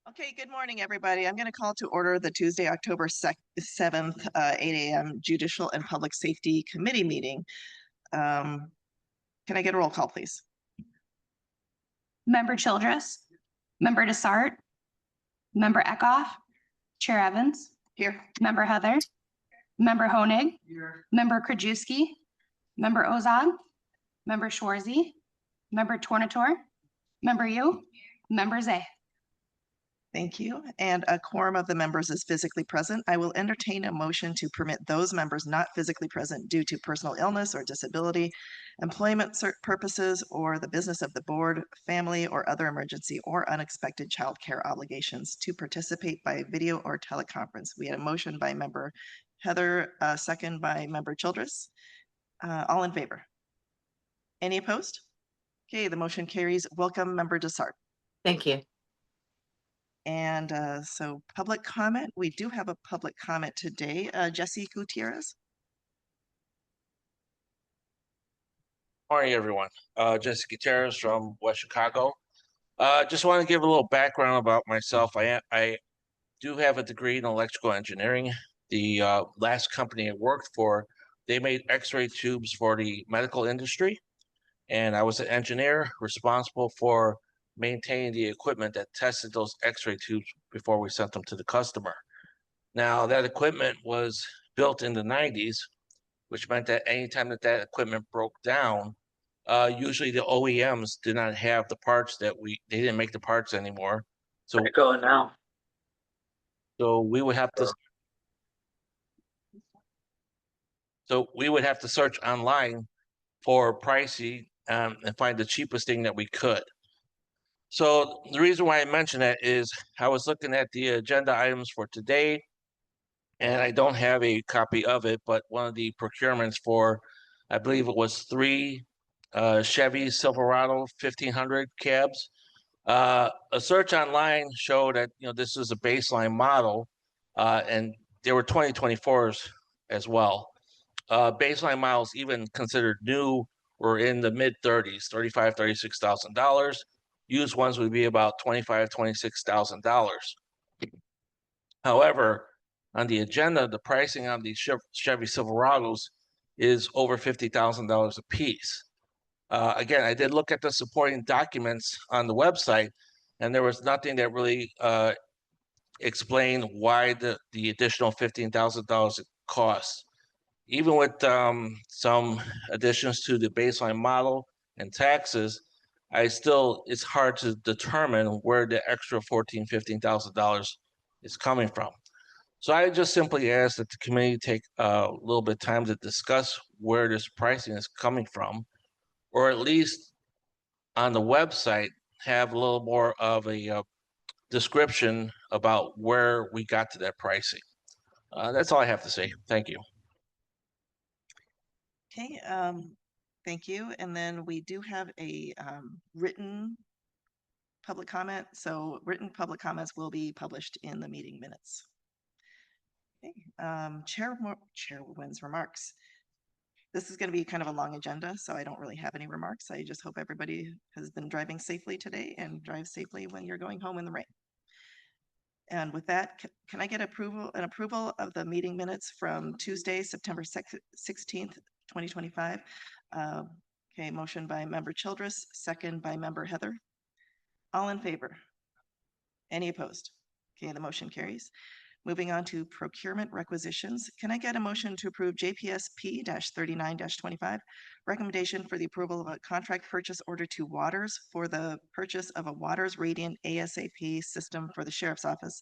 Okay, good morning, everybody. I'm going to call to order the Tuesday, October 7th, 8 a.m. Judicial and Public Safety Committee meeting. Can I get a roll call, please? Member Childress, Member Desart, Member Eckhoff, Chair Evans, Here. Member Heather, Member Honig, Member Krajewski, Member Ozog, Member Schwarzy, Member Tornator, Member Yu, Member Zay. Thank you. And a quorum of the members is physically present. I will entertain a motion to permit those members not physically present due to personal illness or disability, employment purposes, or the business of the board, family, or other emergency or unexpected child care obligations to participate by video or teleconference. We had a motion by Member Heather, second by Member Childress. All in favor? Any opposed? Okay, the motion carries. Welcome, Member Desart. Thank you. And so public comment, we do have a public comment today. Jesse Gutierrez. Morning, everyone. Jesse Gutierrez from West Chicago. Just want to give a little background about myself. I do have a degree in electrical engineering. The last company I worked for, they made X-ray tubes for the medical industry. And I was an engineer responsible for maintaining the equipment that tested those X-ray tubes before we sent them to the customer. Now, that equipment was built in the 90s, which meant that anytime that equipment broke down, usually the OEMs did not have the parts they didn't make the parts anymore. So Where you going now? So we would have to search online for pricing and find the cheapest thing that we could. So the reason why I mention that is I was looking at the agenda items for today, and I don't have a copy of it, but one of the procurements for, I believe it was 3 Chevy Silverado 1500 cabs. A search online showed that this is a baseline model, and there were 2024s as well. Baseline models, even considered new, were in the mid 30s, $35,000, $36,000. Used ones would be about $25,000, $26,000. However, on the agenda, the pricing on these Chevy Silverados is over $50,000 a piece. Again, I did look at the supporting documents on the website, and there was nothing that really explained why the additional $15,000 costs. Even with some additions to the baseline model and taxes, it's hard to determine where the extra $14,000, $15,000 is coming from. So I just simply ask that the committee take a little bit of time to discuss where this pricing is coming from, or at least on the website have a little more of a description about where we got to that pricing. That's all I have to say. Thank you. Okay, thank you. And then we do have a written public comment. So written public comments will be published in the meeting minutes. Okay, Chairwoman's remarks. This is going to be kind of a long agenda, so I don't really have any remarks. I just hope everybody has been driving safely today and drive safely when you're going home in the rain. And with that, can I get an approval of the meeting minutes from Tuesday, September 16th, 2025? Okay, motion by Member Childress, second by Member Heather. All in favor? Any opposed? Okay, the motion carries. Moving on to procurement requisitions. Can I get a motion to approve JPSP-39-25, recommendation for the approval of a contract purchase order to Waters for the purchase of a Waters Radiant ASAP system for the Sheriff's Office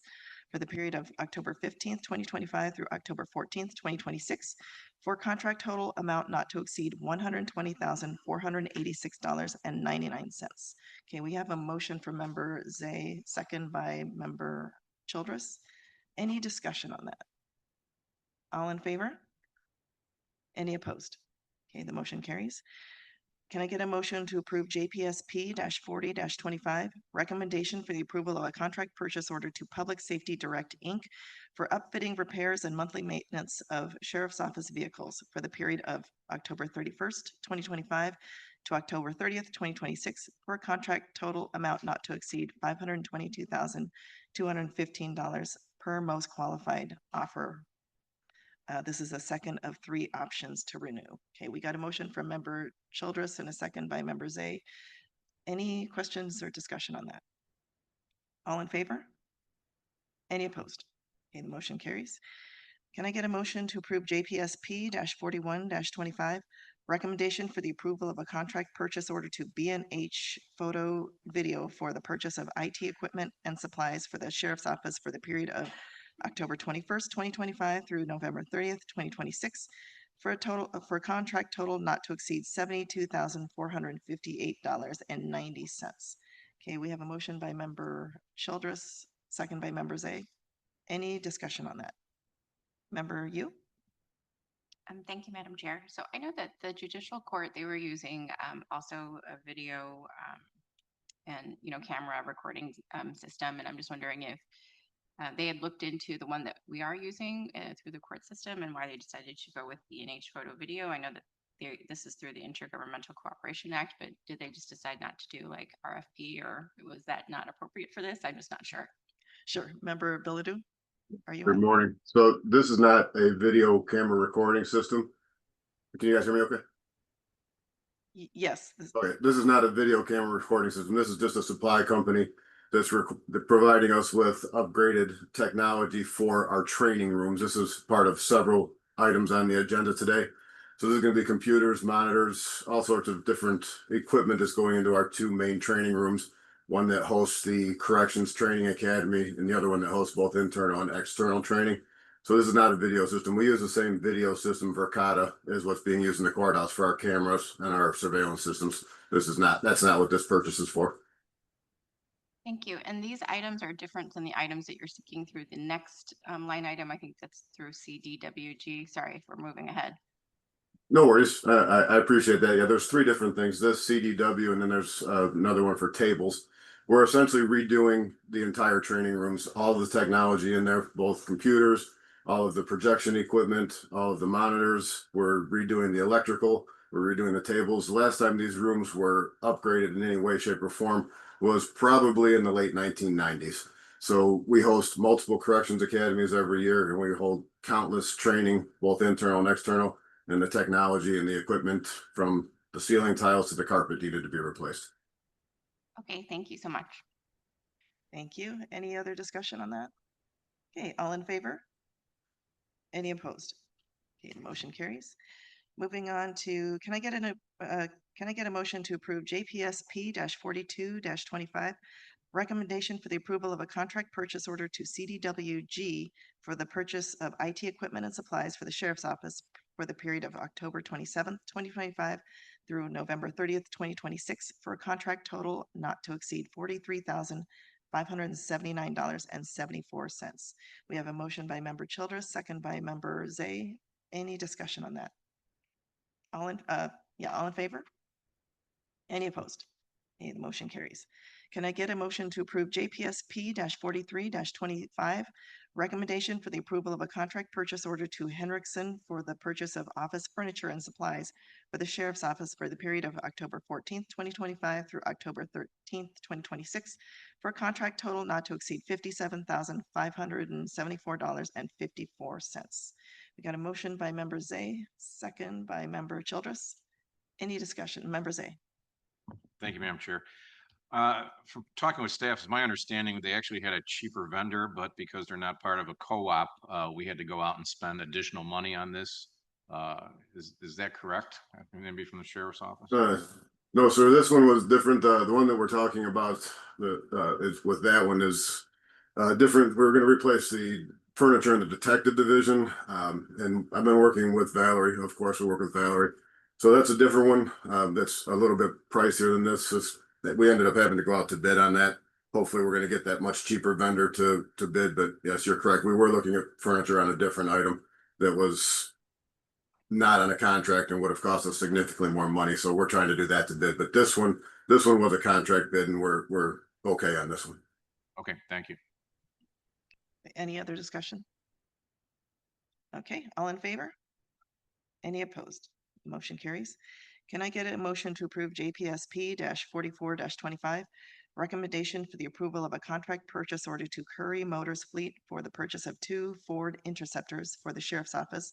for the period of October 15th, 2025 through October 14th, 2026, for contract total amount not to exceed $120,486.99. Okay, we have a motion from Member Zay, second by Member Childress. Any discussion on that? All in favor? Any opposed? Okay, the motion carries. Can I get a motion to approve JPSP-40-25, recommendation for the approval of a contract purchase order to Public Safety Direct, Inc. for upfitting, repairs, and monthly maintenance of Sheriff's Office vehicles for the period of October 31st, 2025 to October 30th, 2026 for a contract total amount not to exceed $522,215 per most qualified offer. This is a second of 3 options to renew. Okay, we got a motion from member Childress and a second by member Zay. Any questions or discussion on that? All in favor? Any opposed? Okay, the motion carries. Can I get a motion to approve JPSP-41-25? Recommendation for the approval of a contract purchase order to B&H Photo Video for the purchase of IT equipment and supplies for the Sheriff's Office for the period of October 21st, 2025 through November 30th, 2026 for a contract total not to exceed $72,458.90. Okay, we have a motion by member Childress, second by member Zay. Any discussion on that? Member you? Thank you, Madam Chair. So I know that the judicial court, they were using also a video and, camera recording system. And I'm just wondering if they had looked into the one that we are using through the court system and why they decided to go with B&H Photo Video. I know that this is through the Intergovernmental Cooperation Act, but did they just decide not to do like RFP, or was that not appropriate for this? I'm just not sure. Sure. Member Bilodeau, are you Good on? morning. So this is not a video camera recording system. Can you guys hear me okay? Yes. Okay, this is not a video camera recording system. This is just a supply company that's providing us with upgraded technology for our training rooms. This is part of several items on the agenda today. So this is going to be computers, monitors, all sorts of different equipment that's going into our 2 main training rooms. One that hosts the Corrections Training Academy and the other one that hosts both internal and external training. So this is not a video system. We use the same video system Verkada as what's being used in the courthouse for our cameras and our surveillance systems. That's not what this purchase is for. Thank you. And these items are different than the items that you're seeking through the next line item. I think that's through CDWG. Sorry if we're moving ahead. No worries. I appreciate that. Yeah, there's 3 different things. This CDW, and then there's another one for tables. We're essentially redoing the entire training rooms, all of the technology in there, both computers, all of the projection equipment, all of the monitors. We're redoing the electrical. We're redoing the tables. The last time these rooms were upgraded in any way, shape, or form was probably in the late 1990s. So we host multiple corrections academies every year, and we hold countless training, both internal and external. And the technology and the equipment from the ceiling tiles to the carpet needed to be replaced. Okay, thank you so much. Thank you. Any other discussion on that? Okay, all in favor? Any opposed? Okay, the motion carries. Moving on to, can I get a motion to approve JPSP-42-25? Recommendation for the approval of a contract purchase order to CDWG for the purchase of IT equipment and supplies for the Sheriff's Office for the period of October 27th, 2025 through November 30th, 2026 for a contract total not to exceed $43,579.74. We have a motion by member Childress, second by member Zay. Any discussion on that? All in favor? Any opposed? Okay, the motion carries. Can I get a motion to approve JPSP-43-25? Recommendation for the approval of a contract purchase order to Henriksen for the purchase of office furniture and supplies for the Sheriff's Office for the period of October 14th, 2025 through October 13th, 2026 for a contract total not to exceed $57,574.54. We got a motion by member Zay, second by member Childress. Any discussion? Member Zay. Thank you, Madam Chair. From talking with staff, it's my understanding they actually had a cheaper vendor, but because they're not part of a co-op, we had to go out and spend additional money on this. Is that correct? Maybe from the Sheriff's Office? No, sir. This one was different. The one that we're talking about is with that one is different. We're going to replace the furniture in the detective division, and I've been working with Valerie. Of course, we work with Valerie. So that's a different one. That's a little bit pricier than this. We ended up having to go out to bid on that. Hopefully we're going to get that much cheaper vendor to bid, but yes, you're correct. We were looking at furniture on a different item that was not on a contract and would have cost us significantly more money. So we're trying to do that to bid, but this one was a contract bid and we're okay on this one. Okay, thank you. Any other discussion? Okay, all in favor? Any opposed? Motion carries. Can I get a motion to approve JPSP 44-25? Recommendation for the approval of a contract purchase order to Curry Motors Fleet for the purchase of 2 Ford Interceptors for the Sheriff's Office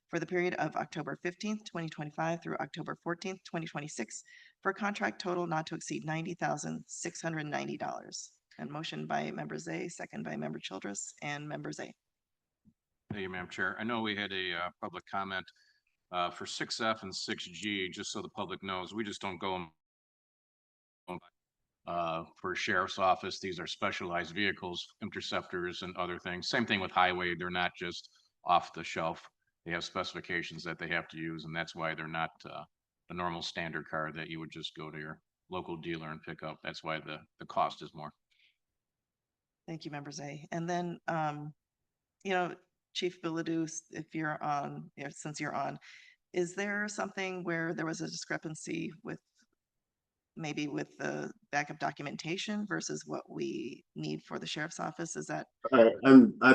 for the period of October 15th, 2025 through October 14th, 2026, for a contract total not to exceed $90,690. And motion by Member Zay, second by Member Childress and Member Zay. Thank you, Madam Chair. I know we had a public comment for 6F and 6G, just so the public knows, we just don't go for sheriff's office. These are specialized vehicles, interceptors and other things. Same thing with highway. They're not just off the shelf. They have specifications that they have to use, and that's why they're not a normal standard car that you would just go to your local dealer and pick up. That's why the cost is more. Thank you, Member Zay. And then, Chief Bilodeau, if you're on, since you're on, is there something where there was a discrepancy with maybe with the backup documentation versus what we need for the sheriff's office? Is that? I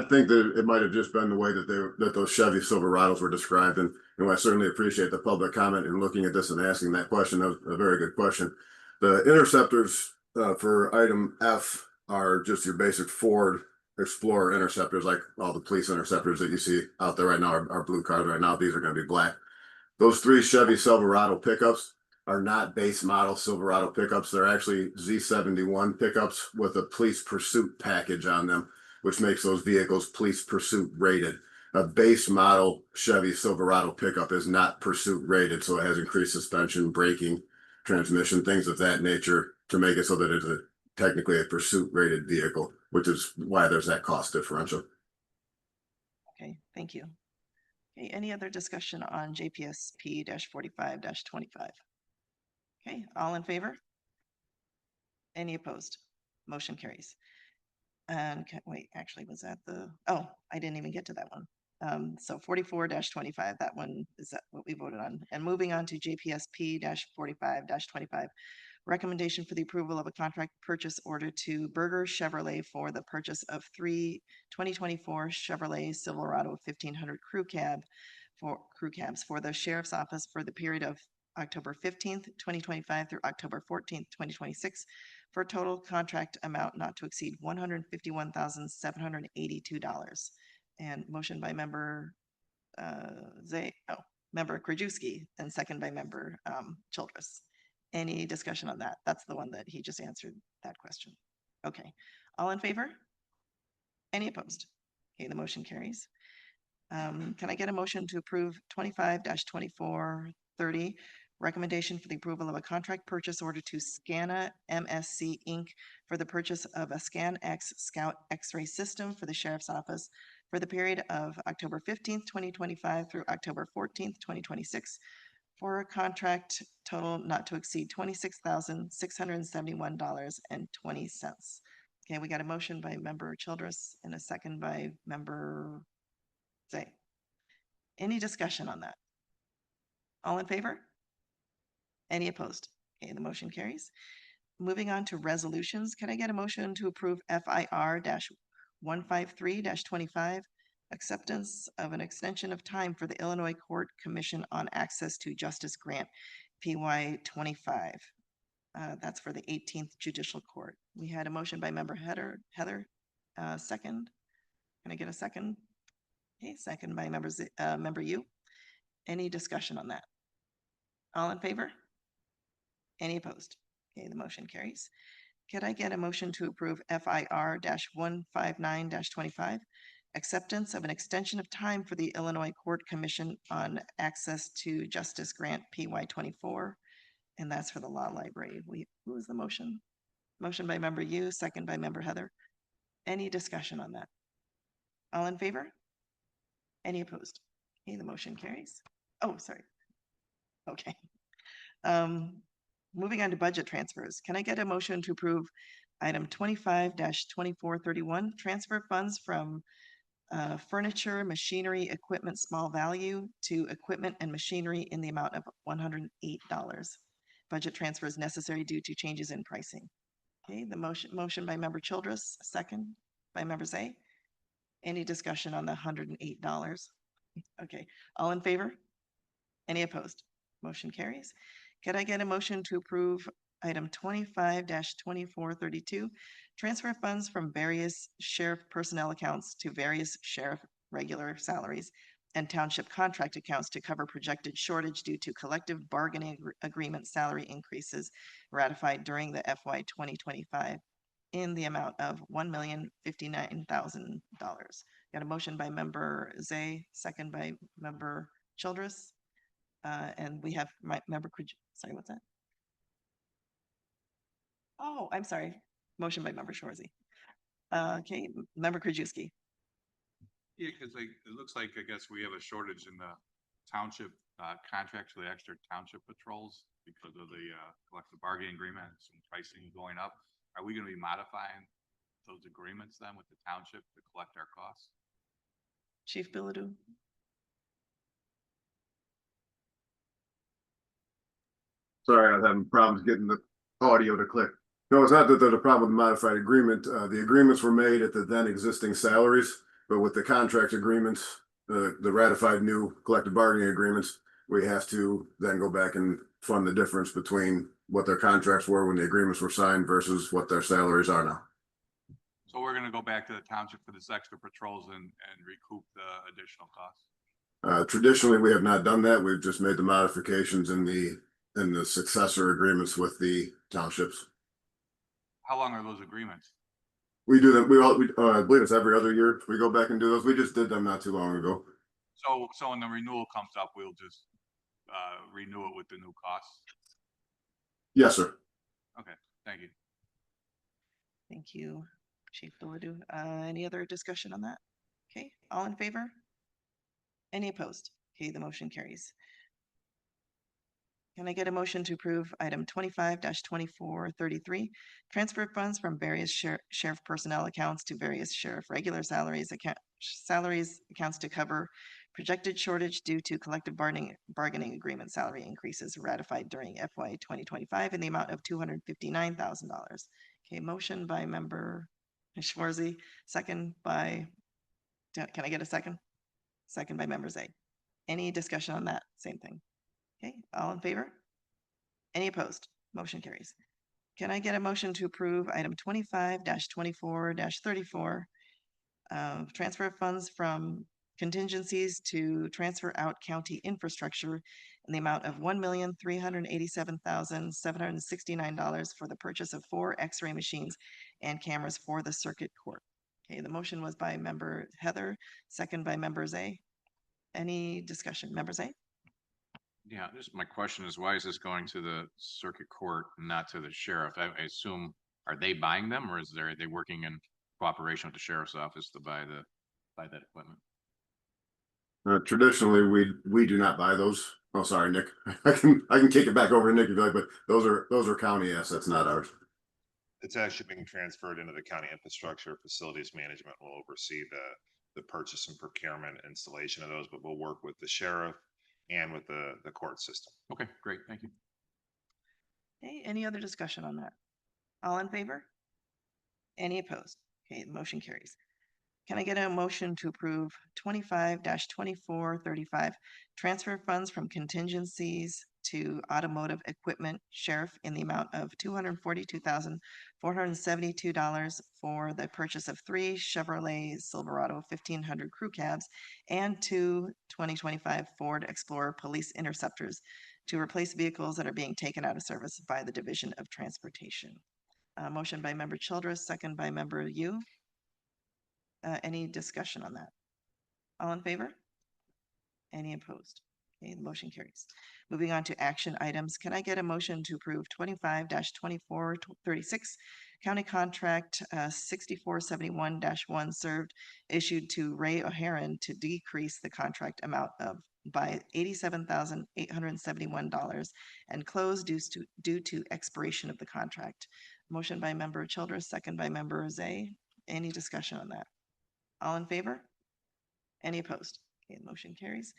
think that it might have just been the way that that those Chevy Silverados were described, and I certainly appreciate the public comment and looking at this and asking that question. That was a very good question. The interceptors for item F are just your basic Ford Explorer interceptors, like all the police interceptors that you see out there right now are blue cars right now. These are going to be black. Those 3 Chevy Silverado pickups are not base model Silverado pickups. They're actually Z71 pickups with a police pursuit package on them, which makes those vehicles police pursuit rated. A base model Chevy Silverado pickup is not pursuit rated, so it has increased suspension, braking, transmission, things of that nature to make it so that it's technically a pursuit rated vehicle, which is why there's that cost differential. Okay, thank you. Okay, any other discussion on JPSP 45-25? Okay, all in favor? Any opposed? Motion carries. And wait, actually, was that oh, I didn't even get to that one. So 44-25, that one, is that what we voted on? And moving on to JPSP 45-25, recommendation for the approval of a contract purchase order to Berger Chevrolet for the purchase of 3 2024 Chevrolet Silverado 1500 crew cabs for the sheriff's office for the period of October 15th, 2025 through October 14th, 2026, for a total contract amount not to exceed $151,782. And motion by Member Member Krajewski, and second by Member Childress. Any discussion on that? That's the one that he just answered that question. Okay, all in favor? Any opposed? Okay, the motion carries. Can I get a motion to approve 25-2430, recommendation for the approval of a contract purchase order to Scana MSC Inc. for the purchase of a ScanX Scout X-ray system for the sheriff's office for the period of October 15th, 2025 through October 14th, 2026, for a contract total not to exceed $26,671.20. Okay, we got a motion by Member Childress and a second by Member Zay. Any discussion on that? All in favor? Any opposed? Okay, the motion carries. Moving on to resolutions, can I get a motion to approve FIR-153-25, acceptance of an extension of time for the Illinois Court Commission on Access to Justice Grant, PY 25. That's for the 18th Judicial Court. We had a motion by Member Heather, second. Can I get a second? Okay, second by Member Yu. Any discussion on that? All in favor? Any opposed? Okay, the motion carries. Could I get a motion to approve FIR-159-25, acceptance of an extension of time for the Illinois Court Commission on Access to Justice Grant, PY 24, and that's for the law library. Who was the motion? Motion by Member Yu, second by Member Heather. Any discussion on that? All in favor? Any opposed? Okay, the motion carries. Oh, sorry. Okay. Moving on to budget transfers. Can I get a motion to approve item 25-2431, transfer funds from furniture, machinery, equipment, small value to equipment and machinery in the amount of $108. Budget transfer is necessary due to changes in pricing. Okay, the motion by Member Childress, second by Member Zay. Any discussion on the $108? Okay, all in favor? Any opposed? Motion carries. Can I get a motion to approve item 25-2432? Transfer funds from various sheriff personnel accounts to various sheriff regular salaries and township contract accounts to cover projected shortage due to collective bargaining agreement salary increases ratified during the FY 2025 in the amount of $1,059,000. Got a motion by member Zay, second by member Childress. And we have member, sorry, what's that? Oh, I'm sorry. Motion by member Shorzy. Okay, member Krajewski. Yeah, because it looks like, I guess we have a shortage in the township contracts for the extra township patrols because of the collective bargaining agreements and pricing going up. Are we gonna be modifying those agreements then with the township to collect our costs? Chief Bilodeau. Sorry, I'm having problems getting the audio to click. No, it's not that there's a problem with the modified agreement. The agreements were made at the then existing salaries, but with the contract agreements, the ratified new collective bargaining agreements, we have to then go back and fund the difference between what their contracts were when the agreements were signed versus what their salaries are now. So we're gonna go back to the township for this extra patrols and recoup the additional costs? Traditionally, we have not done that. We've just made the modifications in the successor agreements with the townships. How long are those agreements? We do them, I believe it's every other year. We go back and do those. We just did them not too long ago. So when the renewal comes up, we'll just renew it with the new costs? Yes, sir. Okay, thank you. Thank you, Chief Bilodeau. Any other discussion on that? Okay, all in favor? Any opposed? Okay, the motion carries. Can I get a motion to approve item 25-2433? Transfer funds from various sheriff personnel accounts to various sheriff regular salaries accounts to cover projected shortage due to collective bargaining agreement salary increases ratified during FY 2025 in the amount of $259,000. Okay, motion by member Schwarzy, second by, can I get a second? Second by member Zay. Any discussion on that? Same thing. Okay, all in favor? Any opposed? Motion carries. Can I get a motion to approve item 25-24-34? Transfer of funds from contingencies to transfer out county infrastructure in the amount of $1,387,769 for the purchase of 4 X-ray machines and cameras for the circuit court. Okay, the motion was by member Heather, second by member Zay. Any discussion? Member Zay? Yeah, just my question is, why is this going to the circuit court and not to the sheriff? I assume, are they buying them, or are they working in cooperation with the sheriff's office to buy that equipment? Traditionally, we do not buy those. Oh, sorry, Nick. I can kick it back over to Nick if you like, but those are county assets, not ours. It's actually being transferred into the county infrastructure. Facilities management will oversee the purchase and procurement installation of those, but we'll work with the sheriff and with the court system. Okay, great, thank you. Okay, any other discussion on that? All in favor? Any opposed? Okay, the motion carries. Can I get a motion to approve 25-2435? Transfer funds from contingencies to automotive equipment sheriff in the amount of $242,472 for the purchase of 3 Chevrolet Silverado 1500 crew cabs and 2 2025 Ford Explorer police interceptors to replace vehicles that are being taken out of service by the Division of Transportation. Motion by member Childress, second by member Yu. Any discussion on that? All in favor? Any opposed? Okay, the motion carries. Moving on to action items. Can I get a motion to approve 25-2436 county contract 6471-1 served issued to Ray O'Haron to decrease the contract amount by $87,871 and close due to expiration of the contract. Motion by member Childress, second by member Zay. Any discussion on that? All in favor? Any opposed? Okay, the motion carries.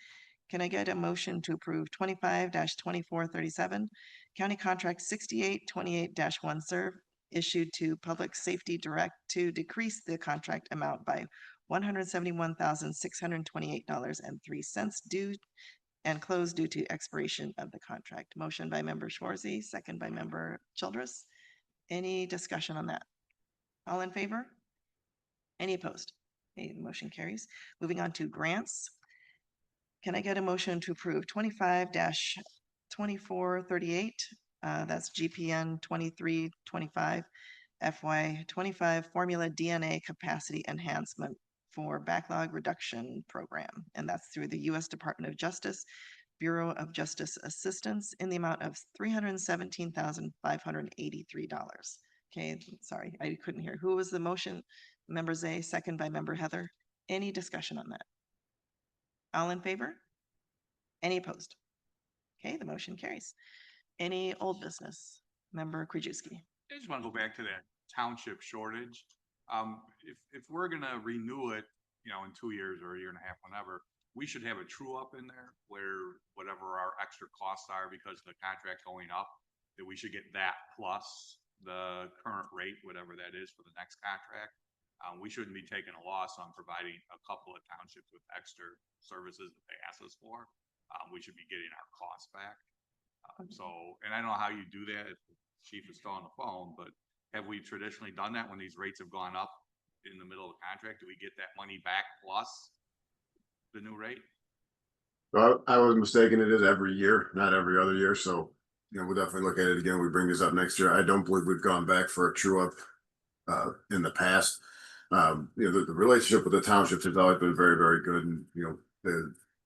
Can I get a motion to approve 25-2437 county contract 6828-1 serve issued to Public Safety Direct to decrease the contract amount by $171,628.03 and closed due to expiration of the contract. Motion by member Schwarzy, second by member Childress. Any discussion on that? All in favor? Any opposed? Okay, the motion carries. Moving on to grants. Can I get a motion to approve 25-2438? That's GPN 2325 FY 25 Formula DNA Capacity Enhancement for Backlog Reduction Program. And that's through the U.S. Department of Justice, Bureau of Justice Assistance in the amount of $317,583. Okay, sorry, I couldn't hear. Who was the motion? Member Zay, second by member Heather. Any discussion on that? All in favor? Any opposed? Okay, the motion carries. Any old business? Member Krajewski. I just want to go back to that township shortage. If we're gonna renew it, you know, in 2 years or a year and a half, whenever, we should have a true up in there where whatever our extra costs are because of the contract going up, that we should get that plus the current rate, whatever that is for the next contract. We shouldn't be taking a loss on providing a couple of townships with extra services that they ask us for. We should be getting our costs back. So, and I don't know how you do that, if the chief is still on the phone, but have we traditionally done that when these rates have gone up in the middle of the contract? Do we get that money back plus the new rate? Well, I was mistaken. It is every year, not every other year. So, you know, we'll definitely look at it again. We bring this up next year. I don't believe we've gone back for a true up in the past. You know, the relationship with the townships has always been very, very good. And, you know,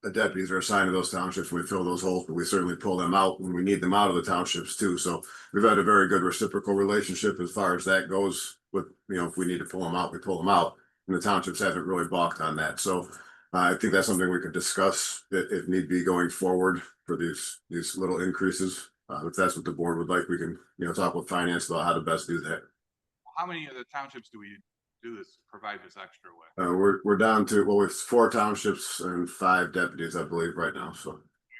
the deputies are assigned to those townships when we fill those holes, but we certainly pull them out when we need them out of the townships too. So we've had a very good reciprocal relationship as far as that goes with, you know, if we need to pull them out, we pull them out. And the townships haven't really balked on that. So I think that's something we could discuss if need be going forward for these little increases. If that's what the board would like, we can, you know, talk with finance about how to best do that. How many of the townships do we do this, provide this extra with? We're down to, well, it's 4 townships and 5 deputies, I believe, right now. So We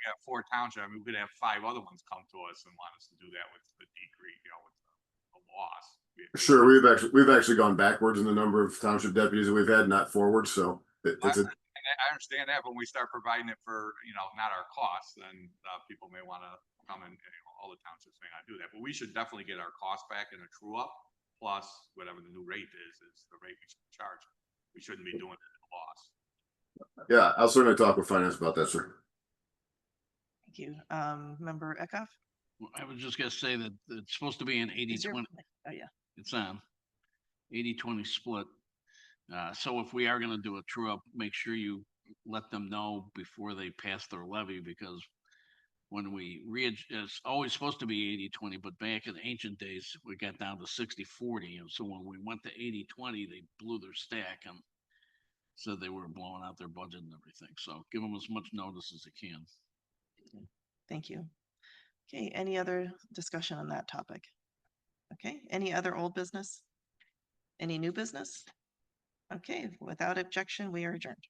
got 4 townships. I mean, we could have 5 other ones come to us and want us to do that with the decrease, you know, with the loss. sure, we've actually gone backwards in the number of township deputies that we've had, not forward. So it's a I understand that, but when we start providing it for, you know, not our costs, then people may want to come and, you know, all the townships may not do that, but we should definitely get our costs back in a true up, plus whatever the new rate is the rate we should charge. We shouldn't be doing it at a loss. Yeah, I'll certainly talk with finance about that, sir. Thank you. Member Eckhoff? I was just gonna say that it's supposed to be an Is your- 80-20, Oh, yeah. it's on 80-20 split. So if we are gonna do a true up, make sure you let them know before they pass their levy, because when it's always supposed to be 80-20, but back in ancient days, we got down to 60-40. And so when we went to 80-20, they blew their stack and said they were blowing out their budget and everything. So give them as much notice as they can. Thank you. Okay, any other discussion on that topic? Okay, any other old business? Any new business? Okay, without objection, we are adjourned.